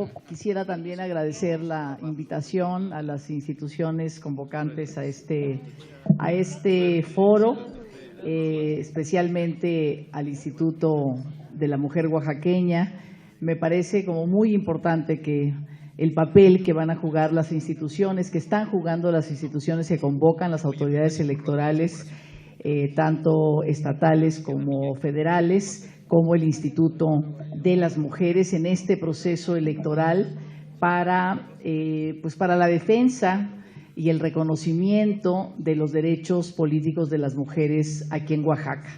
luego quisiera también agradecer la invitación a las instituciones convocantes a este foro, especialmente al Instituto de la Mujer Oaxaqueña. Me parece como muy importante que el papel que van a jugar las instituciones, que están jugando las instituciones que convocan las autoridades electorales, tanto estatales como federales, como el Instituto de las Mujeres en este proceso electoral para la defensa y el reconocimiento de los derechos políticos de las mujeres aquí en Oaxaca.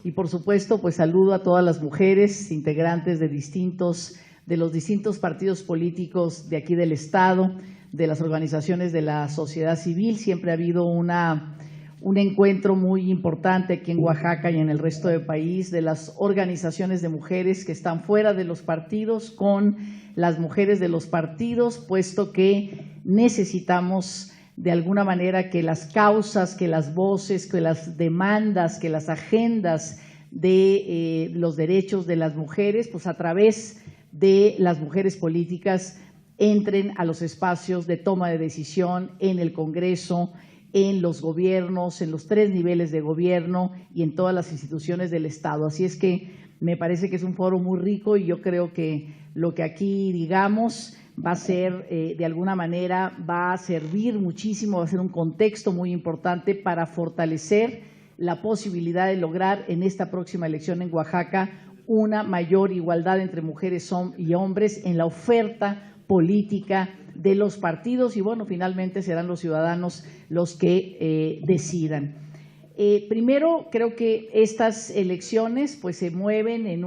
Y por supuesto, pues saludo a todas las mujeres integrantes de los distintos partidos políticos de aquí del Estado, de las organizaciones de la sociedad civil. Siempre ha habido un encuentro muy importante aquí en Oaxaca y en el resto del país de las organizaciones de mujeres que están fuera de los partidos con las mujeres de los partidos, puesto que necesitamos de alguna manera que las causas, que las voces, que las demandas, que las agendas de los derechos de las mujeres, pues a través de las mujeres políticas entren a los espacios de toma de decisión en el Congreso, en los gobiernos, en los 3 niveles de gobierno y en todas las instituciones del Estado. Así es que me parece que es un foro muy rico y yo creo que lo que aquí digamos va a ser, de alguna manera, va a servir muchísimo, va a ser un contexto muy importante para fortalecer la posibilidad de lograr en esta próxima elección en Oaxaca una mayor igualdad entre mujeres y hombres en la oferta política de los partidos y bueno, finalmente serán los ciudadanos los que decidan. Primero, creo que estas elecciones pues se mueven en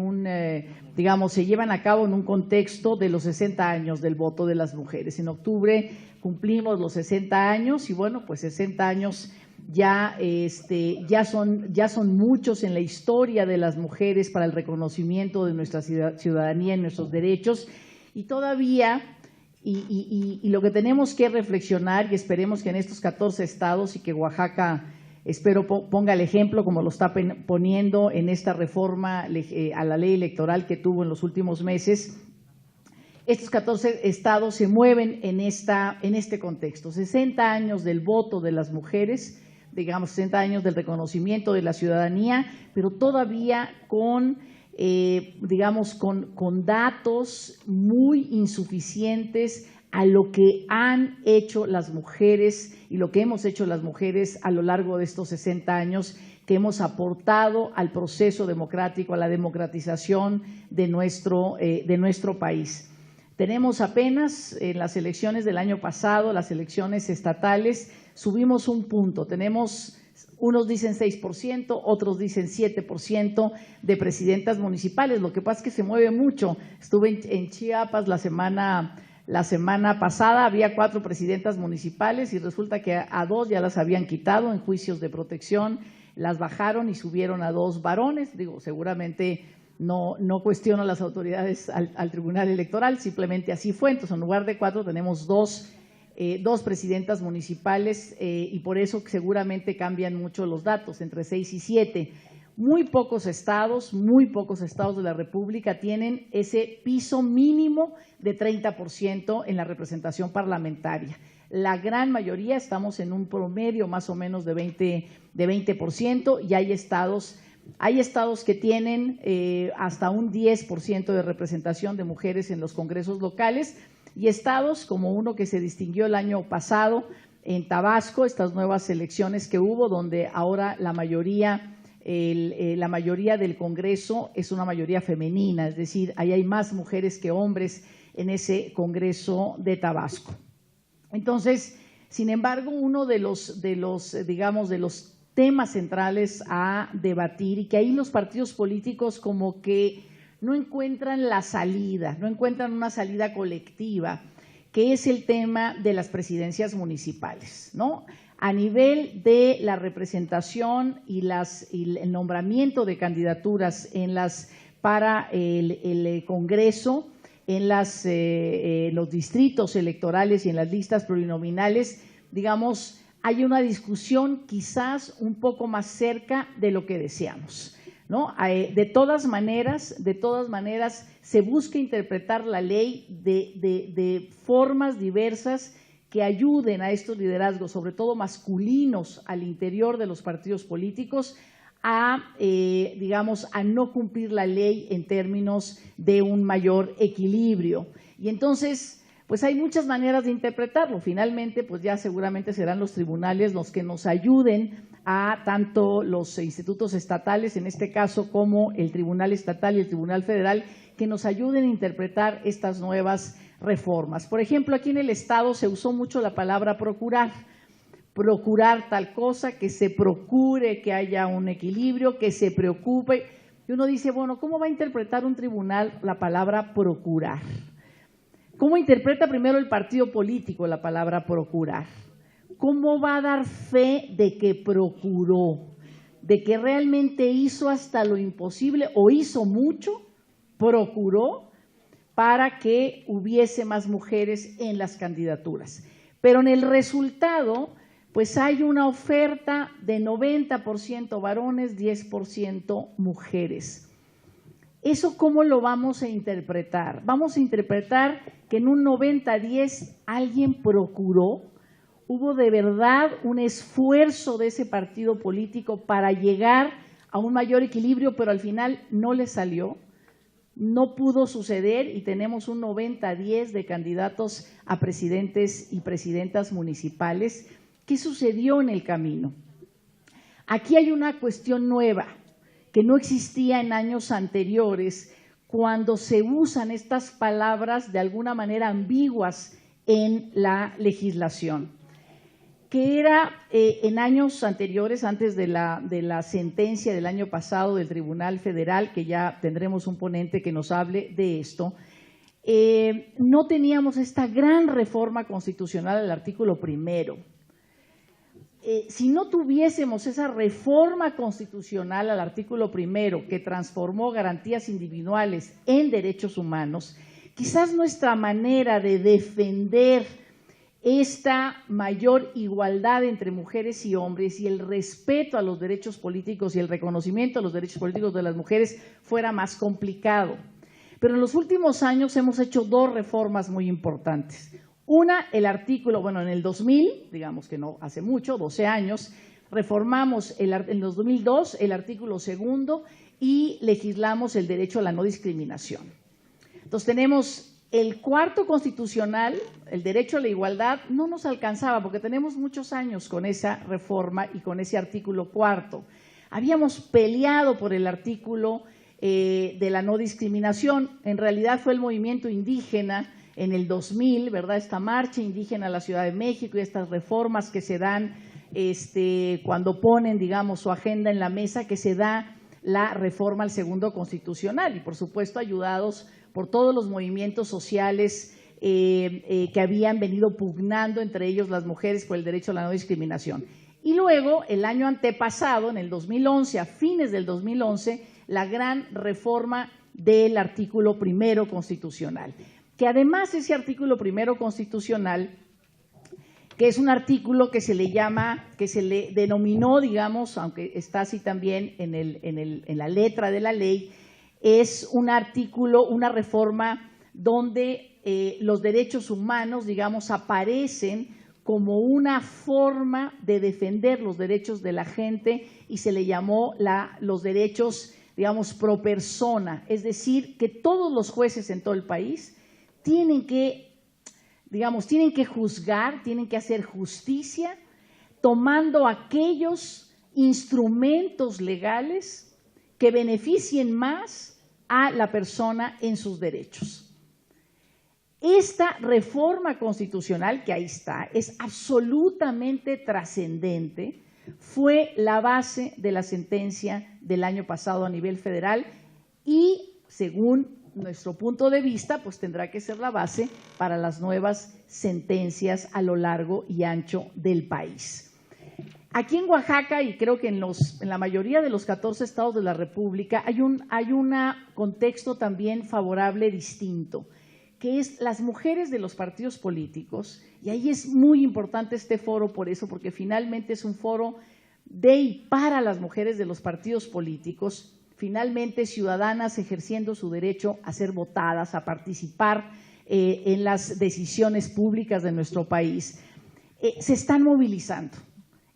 se llevan a cabo en un contexto de los 60 años del voto de las mujeres. En octubre cumplimos los 60 años y bueno, pues 60 años ya son muchos en la historia de las mujeres para el reconocimiento de nuestra ciudadanía y nuestros derechos y todavía y lo que tenemos que reflexionar y esperemos que en estos 14 estados y que Oaxaca espero ponga el ejemplo como lo está poniendo en esta reforma a la ley electoral que tuvo en los últimos meses. Estos 14 estados se mueven en este contexto, 60 años del voto de las mujeres, digamos 60 años del reconocimiento de la ciudadanía, pero todavía con datos muy insuficientes a lo que han hecho las mujeres y lo que hemos hecho las mujeres a lo largo de estos 60 años que hemos aportado al proceso democrático, a la democratización de nuestro país. Tenemos apenas en las elecciones del año pasado, las elecciones estatales, subimos un punto, tenemos unos dicen 6%, otros dicen 7% de presidentas municipales, lo que pasa es que se mueve mucho. Estuve en Chiapas la semana pasada, había 4 presidentas municipales y resulta que a 2 ya las habían quitado en juicios de protección, las bajaron y subieron a 2 varones. Digo, seguramente no cuestiono a las autoridades al Tribunal Electoral, simplemente así fue. Entonces, en lugar de 4 tenemos 2 presidentas municipales y por eso seguramente cambian mucho los datos, entre 6 y 7. Muy pocos estados de la República tienen ese piso mínimo de 30% en la representación parlamentaria. La gran mayoría estamos en un promedio más o menos de 20% y hay estados que tienen hasta un 10% de representación de mujeres en los congresos locales y estados como uno que se distinguió el año pasado en Tabasco, estas nuevas elecciones que hubo, donde ahora la mayoría del Congreso es una mayoría femenina, es decir, ahí hay más mujeres que hombres en ese Congreso de Tabasco. Entonces, sin embargo, uno de los temas centrales a debatir y que ahí los partidos políticos como que no encuentran la salida, no encuentran una salida colectiva, que es el tema de las presidencias municipales, ¿no? A nivel de la representación y el nombramiento de candidaturas para el Congreso, en los distritos electorales y en las listas plurinominales, digamos, hay una discusión quizás un poco más cerca de lo que deseamos. ¿no? De todas maneras, se busca interpretar la ley de formas diversas que ayuden a estos liderazgos, sobre todo masculinos, al interior de los partidos políticos, digamos, a no cumplir la ley en términos de un mayor equilibrio. Y entonces, pues hay muchas maneras de interpretarlo. Finalmente, pues ya seguramente serán los tribunales los que nos ayuden a tanto los institutos estatales, en este caso, como el Tribunal Estatal y el Tribunal Federal, que nos ayuden a interpretar estas nuevas reformas. Por ejemplo, aquí en el Estado se usó mucho la palabra procurar tal cosa, que se procure que haya un equilibrio, que se preocupe. Y uno dice, bueno, ¿cómo va a interpretar un tribunal la palabra procurar? ¿Cómo interpreta primero el partido político la palabra procurar? ¿Cómo va a dar fe de que procuró, de que realmente hizo hasta lo imposible o hizo mucho, procuró para que hubiese más mujeres en las candidaturas? Pero en el resultado, pues hay una oferta de 90% varones, 10% mujeres. ¿Eso cómo lo vamos a interpretar? Vamos a interpretar que en un 90-10 alguien procuró, hubo de verdad un esfuerzo de ese partido político para llegar a un mayor equilibrio, pero al final no le salió, no pudo suceder y tenemos un 90-10 de candidatos a presidentes y presidentas municipales. ¿Qué sucedió en el camino? Aquí hay una cuestión nueva que no existía en años anteriores, cuando se usan estas palabras de alguna manera ambiguas en la legislación, que era en años anteriores, antes de la sentencia del año pasado del Tribunal Federal, que ya tendremos un ponente que nos hable de esto, no teníamos esta gran reforma constitucional al artículo primero. Si no tuviésemos esa reforma constitucional al artículo primero que transformó garantías individuales en derechos humanos, quizás nuestra manera de defender esta mayor igualdad entre mujeres y hombres y el respeto a los derechos políticos y el reconocimiento a los derechos políticos de las mujeres fuera más complicado. Pero en los últimos años hemos hecho dos reformas muy importantes. Una, el artículo, bueno, en el 2000, digamos que no hace mucho, 12 años, reformamos en el 2002 el artículo segundo y legislamos el derecho a la no discriminación. Entonces tenemos el cuarto constitucional, el derecho a la igualdad, no nos alcanzaba porque tenemos muchos años con esa reforma y con ese artículo cuarto. Habíamos peleado por el artículo de la no discriminación, en realidad fue el movimiento indígena en el 2000, ¿verdad? Esta marcha indígena a la Ciudad de México y estas reformas que se dan cuando ponen, digamos, su agenda en la mesa, que se da la reforma al segundo constitucional y, por supuesto, ayudados por todos los movimientos sociales que habían venido pugnando, entre ellos las mujeres, por el derecho a la no discriminación. Y luego, el año antepasado, en el 2011, a fines del 2011, la gran reforma del artículo primero constitucional, que además ese artículo primero constitucional, que es un artículo que se le llama, que se le denominó, digamos, aunque está así también en la letra de la ley, es un artículo, una reforma donde los derechos humanos, digamos, aparecen como una forma de defender los derechos de la gente y se le llamó los derechos, digamos, pro persona, es decir, que todos los jueces en todo el país tienen que juzgar, tienen que hacer justicia tomando aquellos instrumentos legales que beneficien más a la persona en sus derechos. Esta reforma constitucional, que ahí está, es absolutamente trascendente, fue la base de la sentencia del año pasado a nivel federal y, según nuestro punto de vista, pues tendrá que ser la base para las nuevas sentencias a lo largo y ancho del país. Aquí en Oaxaca, y creo que en la mayoría de los 14 estados de la República, hay un contexto también favorable distinto, que es las mujeres de los partidos políticos, y ahí es muy importante este foro por eso, porque finalmente es un foro de y para las mujeres de los partidos políticos. finalmente ciudadanas ejerciendo su derecho a ser votadas, a participar en las decisiones públicas de nuestro país, se están movilizando,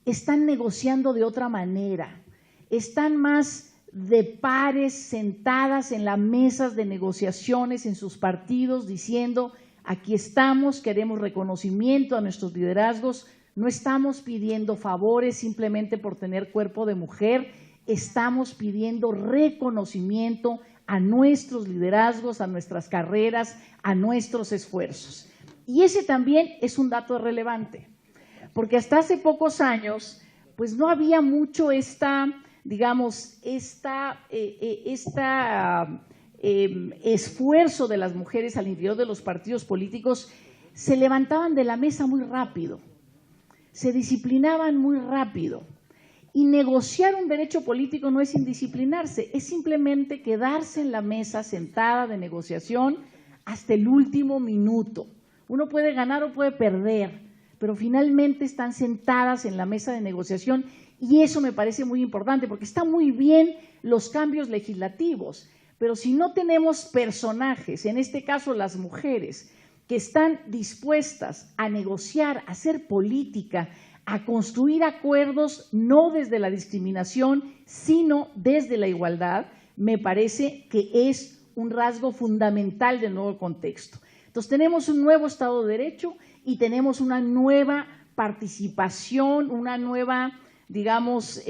están negociando de otra manera, están más de pares sentadas en las mesas de negociaciones en sus partidos diciendo: aquí estamos, queremos reconocimiento a nuestros liderazgos, no estamos pidiendo favores simplemente por tener cuerpo de mujer, estamos pidiendo reconocimiento a nuestros liderazgos, a nuestras carreras, a nuestros esfuerzos. Y ese también es un dato relevante, porque hasta hace pocos años pues no había mucho esfuerzo de las mujeres al interior de los partidos políticos. Se levantaban de la mesa muy rápido, se disciplinaban muy rápido, y negociar un derecho político no es indisciplinarse, es simplemente quedarse en la mesa sentada de negociación hasta el último minuto. Uno puede ganar o puede perder, pero finalmente están sentadas en la mesa de negociación, y eso me parece muy importante, porque está muy bien los cambios legislativos, pero si no tenemos personajes, en este caso las mujeres, que están dispuestas a negociar, a hacer política, a construir acuerdos no desde la discriminación, sino desde la igualdad, me parece que es un rasgo fundamental del nuevo contexto. Entonces tenemos un nuevo Estado de Derecho y tenemos una nueva participación, una nueva, digamos,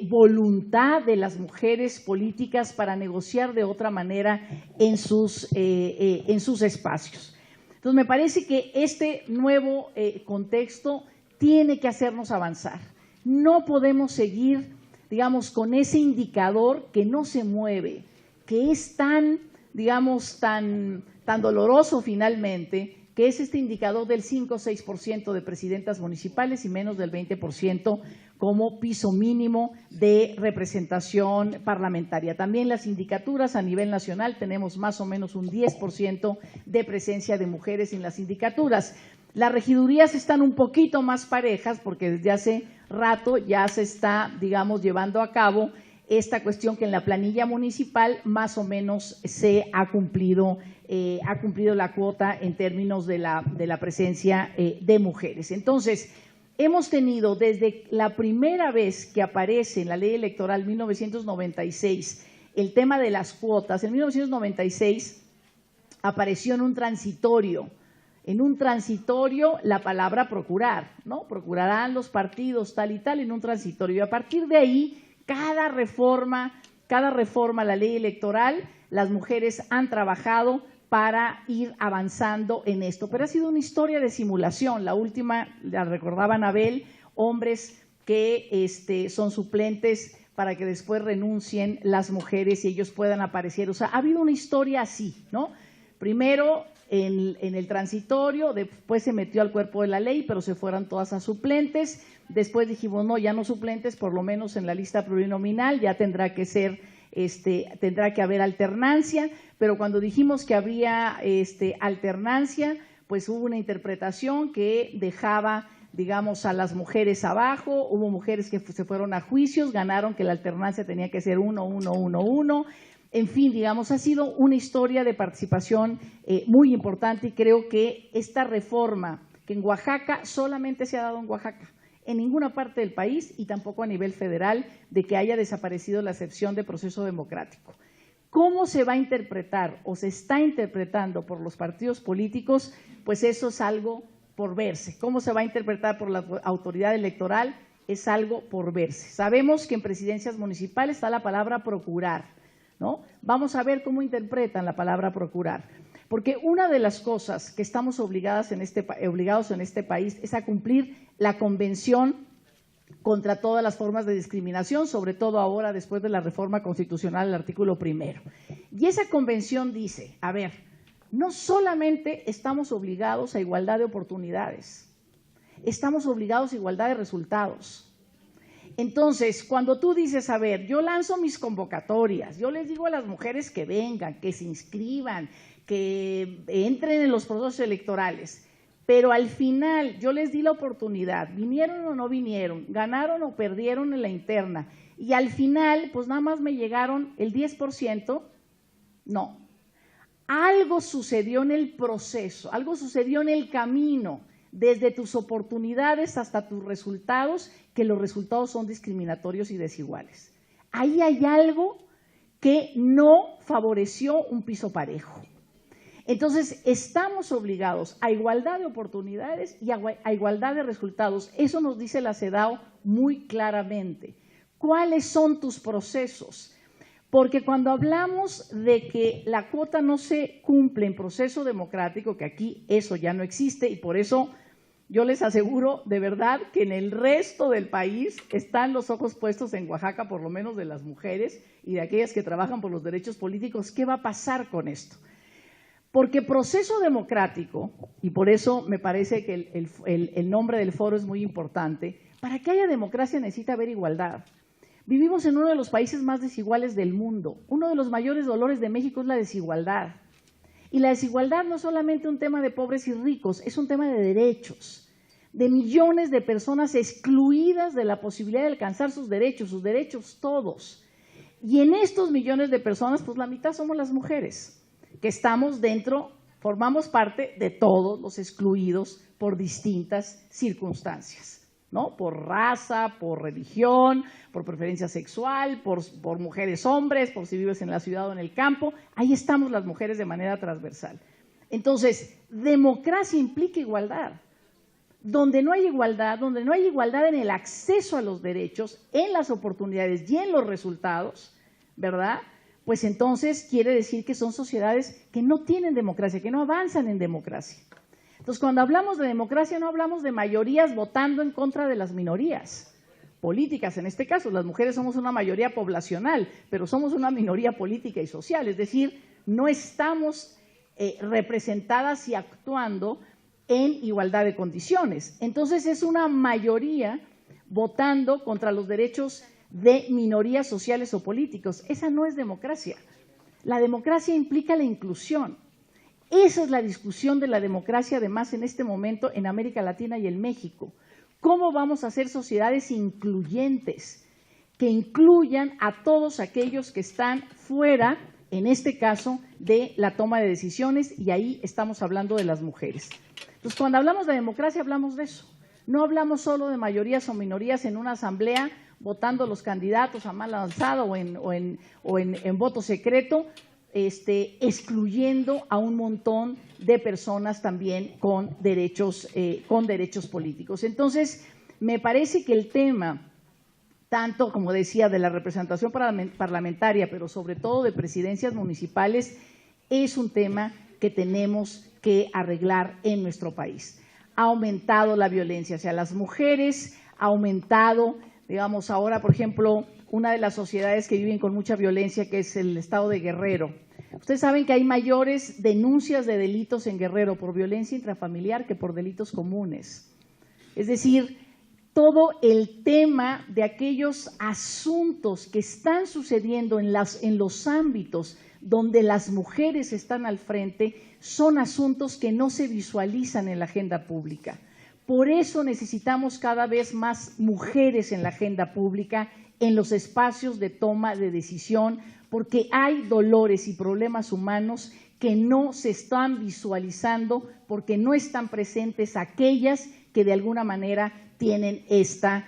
voluntad de las mujeres políticas para negociar de otra manera en sus espacios. Entonces me parece que este nuevo contexto tiene que hacernos avanzar. No podemos seguir, digamos, con ese indicador que no se mueve, que es tan, digamos, tan doloroso finalmente, que es este indicador del 5 o 6% de presidentas municipales y menos del 20% como piso mínimo de representación parlamentaria. También las sindicaturas a nivel nacional tenemos más o menos un 10% de presencia de mujeres en las sindicaturas. Las regidurías están un poquito más parejas porque desde hace rato ya se está, digamos, llevando a cabo esta cuestión que en la planilla municipal más o menos se ha cumplido la cuota en términos de la presencia de mujeres. Entonces, hemos tenido desde la primera vez que aparece en la ley electoral 1996 el tema de las cuotas. En 1996 apareció en un transitorio la palabra procurar, ¿no? Procurarán los partidos tal y tal en un transitorio. Y a partir de ahí, cada reforma a la ley electoral, las mujeres han trabajado para ir avanzando en esto. Pero ha sido una historia de simulación. La última, la recordaba Anabel, hombres que son suplentes para que después renuncien las mujeres y ellos puedan aparecer. O sea, ha habido una historia así, ¿no? Primero en el transitorio, después se metió al cuerpo de la ley, pero se fueron todas a suplentes. Después dijimos, no, ya no suplentes, por lo menos en la lista plurinominal, ya tendrá que ser, tendrá que haber alternancia, pero cuando dijimos que habría alternancia, pues hubo una interpretación que dejaba, digamos, a las mujeres abajo. Hubo mujeres que se fueron a juicios, ganaron que la alternancia tenía que ser 1-1-1-1. En fin, digamos, ha sido una historia de participación muy importante, y creo que esta reforma, que en Oaxaca solamente se ha dado en Oaxaca, en ninguna parte del país y tampoco a nivel federal, de que haya desaparecido la excepción de proceso democrático. ¿Cómo se va a interpretar o se está interpretando por los partidos políticos? Pues eso es algo por verse. ¿Cómo se va a interpretar por la autoridad electoral? Es algo por verse. Sabemos que en presidencias municipales está la palabra procurar, ¿no? Vamos a ver cómo interpretan la palabra procurar. Porque una de las cosas que estamos obligados en este país es a cumplir la Convención contra todas las formas de discriminación, sobre todo ahora después de la reforma constitucional del artículo 1. Y esa convención dice, a ver, no solamente estamos obligados a igualdad de oportunidades, estamos obligados a igualdad de resultados. Entonces, cuando tú dices, a ver, yo lanzo mis convocatorias, yo les digo a las mujeres que vengan, que se inscriban, que entren en los procesos electorales, pero al final yo les di la oportunidad, vinieron o no vinieron, ganaron o perdieron en la interna, y al final pues nada más me llegaron el 10%, no. Algo sucedió en el proceso, algo sucedió en el camino, desde tus oportunidades hasta tus resultados, que los resultados son discriminatorios y desiguales. Ahí hay algo que no favoreció un piso parejo. Entonces, estamos obligados a igualdad de oportunidades y a igualdad de resultados. Eso nos dice la CEDAW muy claramente. ¿Cuáles son tus procesos? Porque cuando hablamos de que la cuota no se cumple en proceso democrático, que aquí eso ya no existe, y por eso yo les aseguro de verdad que en el resto del país están los ojos puestos en Oaxaca, por lo menos de las mujeres y de aquellas que trabajan por los derechos políticos. ¿Qué va a pasar con esto? Porque proceso democrático, y por eso me parece que el nombre del foro es muy importante, para que haya democracia necesita haber igualdad. Vivimos en uno de los países más desiguales del mundo. Uno de los mayores dolores de México es la desigualdad. Y la desigualdad no es solamente un tema de pobres y ricos, es un tema de derechos, de millones de personas excluidas de la posibilidad de alcanzar sus derechos todos. Y en estos millones de personas, pues la mitad somos las mujeres, que estamos dentro, formamos parte de todos los excluidos por distintas circunstancias, ¿no? Por raza, por religión, por preferencia sexual, por mujeres hombres, por si vives en la ciudad o en el campo. Ahí estamos las mujeres de manera transversal. Entonces, democracia implica igualdad. Donde no hay igualdad en el acceso a los derechos, en las oportunidades y en los resultados, ¿verdad?, pues entonces quiere decir que son sociedades que no tienen democracia, que no avanzan en democracia. Entonces, cuando hablamos de democracia no hablamos de mayorías votando en contra de las minorías políticas. En este caso, las mujeres somos una mayoría poblacional, pero somos una minoría política y social, es decir, no estamos representadas y actuando en igualdad de condiciones. Entonces, es una mayoría votando contra los derechos de minorías sociales o políticos. Esa no es democracia. La democracia implica la inclusión. Esa es la discusión de la democracia, además, en este momento en América Latina y en México. ¿Cómo vamos a hacer sociedades incluyentes que incluyan a todos aquellos que están fuera, en este caso, de la toma de decisiones? Y ahí estamos hablando de las mujeres. Entonces, cuando hablamos de democracia, hablamos de eso. No hablamos solo de mayorías o minorías en una asamblea votando los candidatos a mano alzada o en voto secreto, excluyendo a un montón de personas también con derechos políticos. Entonces, me parece que el tema, tanto como decía, de la representación parlamentaria, pero sobre todo de presidencias municipales, es un tema que tenemos que arreglar en nuestro país. Ha aumentado la violencia hacia las mujeres, ha aumentado, digamos, ahora, por ejemplo, una de las sociedades que viven con mucha violencia, que es el estado de Guerrero. Ustedes saben que hay mayores denuncias de delitos en Guerrero por violencia intrafamiliar que por delitos comunes. Es decir, todo el tema de aquellos asuntos que están sucediendo en los ámbitos donde las mujeres están al frente son asuntos que no se visualizan en la agenda pública. Por eso necesitamos cada vez más mujeres en la agenda pública, en los espacios de toma de decisión, porque hay dolores y problemas humanos que no se están visualizando porque no están presentes aquellas que de alguna manera tienen esta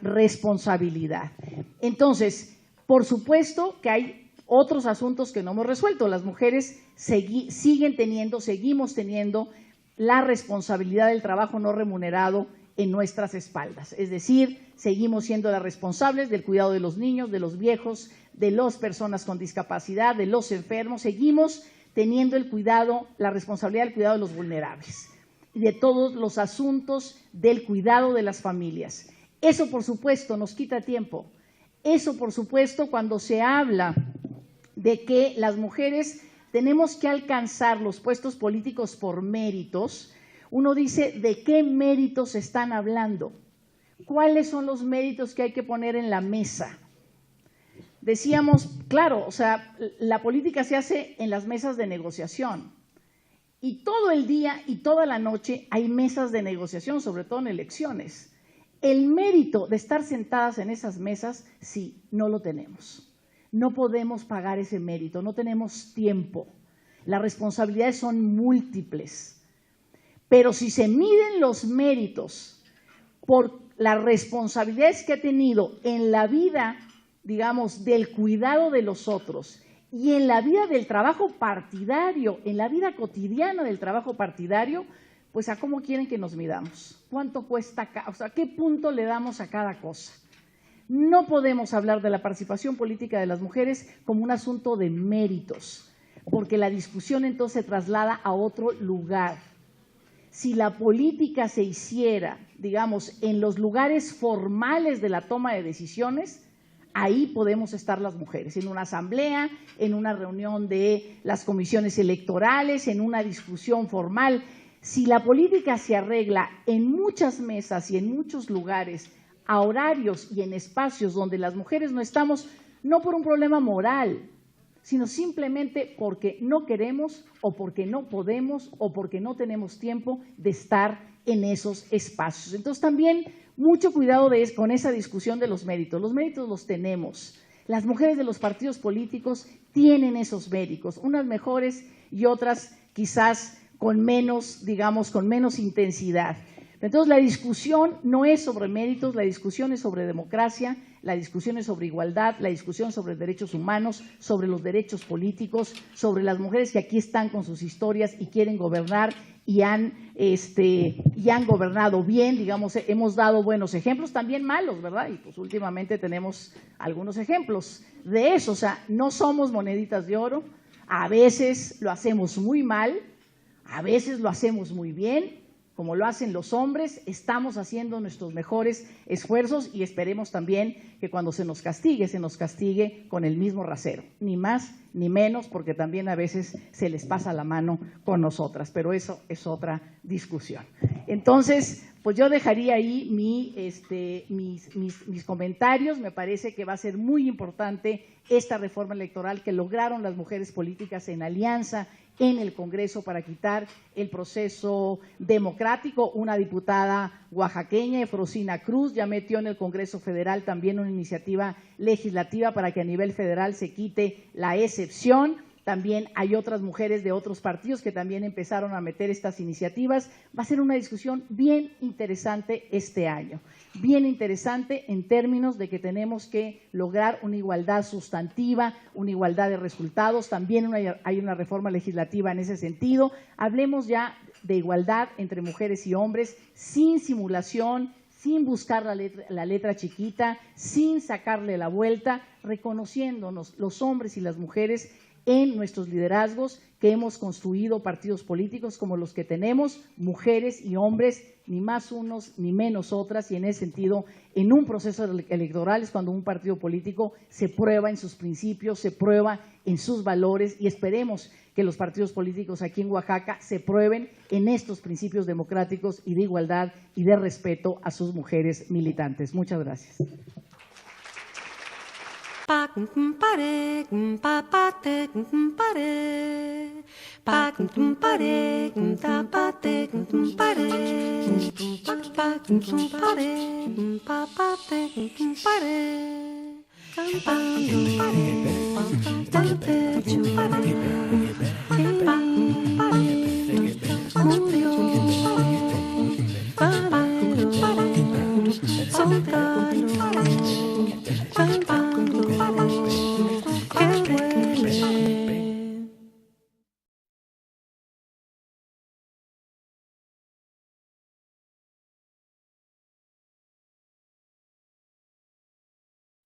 responsabilidad. Entonces, por supuesto que hay otros asuntos que no hemos resuelto. Las mujeres seguimos teniendo la responsabilidad del trabajo no remunerado en nuestras espaldas. Es decir, seguimos siendo las responsables del cuidado de los niños, de los viejos, de las personas con discapacidad, de los enfermos. Seguimos teniendo la responsabilidad del cuidado de los vulnerables y de todos los asuntos del cuidado de las familias. Eso, por supuesto, nos quita tiempo. Eso, por supuesto, cuando se habla de que las mujeres tenemos que alcanzar los puestos políticos por méritos, uno dice, ¿de qué méritos están hablando? ¿Cuáles son los méritos que hay que poner en la mesa? Decíamos, claro, o sea, la política se hace en las mesas de negociación Y todo el día y toda la noche hay mesas de negociación, sobre todo en elecciones. El mérito de estar sentadas en esas mesas, sí, no lo tenemos. No podemos pagar ese mérito, no tenemos tiempo. Las responsabilidades son múltiples. Pero si se miden los méritos por las responsabilidades que ha tenido en la vida, digamos, del cuidado de los otros y en la vida del trabajo partidario, en la vida cotidiana del trabajo partidario, pues ¿a cómo quieren que nos midamos? ¿Cuánto cuesta? O sea, ¿qué punto le damos a cada cosa? No podemos hablar de la participación política de las mujeres como un asunto de méritos, porque la discusión entonces se traslada a otro lugar. Si la política se hiciera, digamos, en los lugares formales de la toma de decisiones, ahí podemos estar las mujeres, en una asamblea, en una reunión de las comisiones electorales, en una discusión formal. Si la política se arregla en muchas mesas y en muchos lugares, a horarios y en espacios donde las mujeres no estamos, no por un problema moral, sino simplemente porque no queremos o porque no podemos o porque no tenemos tiempo de estar en esos espacios. Entonces también mucho cuidado con esa discusión de los méritos. Los méritos los tenemos. Las mujeres de los partidos políticos tienen esos méritos, unas mejores y otras quizás con menos, digamos, con menos intensidad. Entonces la discusión no es sobre méritos, la discusión es sobre democracia, la discusión es sobre igualdad, la discusión sobre derechos humanos, sobre los derechos políticos, sobre las mujeres que aquí están con sus historias y quieren gobernar y han gobernado bien, digamos, hemos dado buenos ejemplos, también malos, ¿verdad? Y pues últimamente tenemos algunos ejemplos de eso, o sea, no somos moneditas de oro, a veces lo hacemos muy mal, a veces lo hacemos muy bien, como lo hacen los hombres, estamos haciendo nuestros mejores esfuerzos y esperemos también que cuando se nos castigue con el mismo rasero, ni más ni menos, porque también a veces se les pasa la mano con nosotras, pero eso es otra discusión. Entonces, pues yo dejaría ahí mis comentarios. Me parece que va a ser muy importante esta reforma electoral que lograron las mujeres políticas en alianza en el Congreso para quitar el proceso democrático. Una diputada oaxaqueña, Efrosina Cruz, ya metió en el Congreso Federal también una iniciativa legislativa para que a nivel federal se quite la excepción. También hay otras mujeres de otros partidos que también empezaron a meter estas iniciativas. Va a ser una discusión bien interesante este año, bien interesante en términos de que tenemos que lograr una igualdad sustantiva, una igualdad de resultados. También hay una reforma legislativa en ese sentido. Hablemos ya de igualdad entre mujeres y hombres, sin simulación, sin buscar la letra chiquita, sin sacarle la vuelta, reconociéndonos los hombres y las mujeres en nuestros liderazgos, que hemos construido partidos políticos como los que tenemos, mujeres y hombres, ni más unos ni menos otras, y en ese sentido, en un proceso electoral es cuando un partido político se prueba en sus principios, se prueba en sus valores, y esperemos que los partidos políticos aquí en Oaxaca se prueben en estos principios democráticos y de igualdad y de respeto a sus mujeres militantes. Muchas gracias. Pa kum pare pa pa te pare pa kum pare ta pa te pare pa kum pare pa pa te pare cantando del pecho pa murió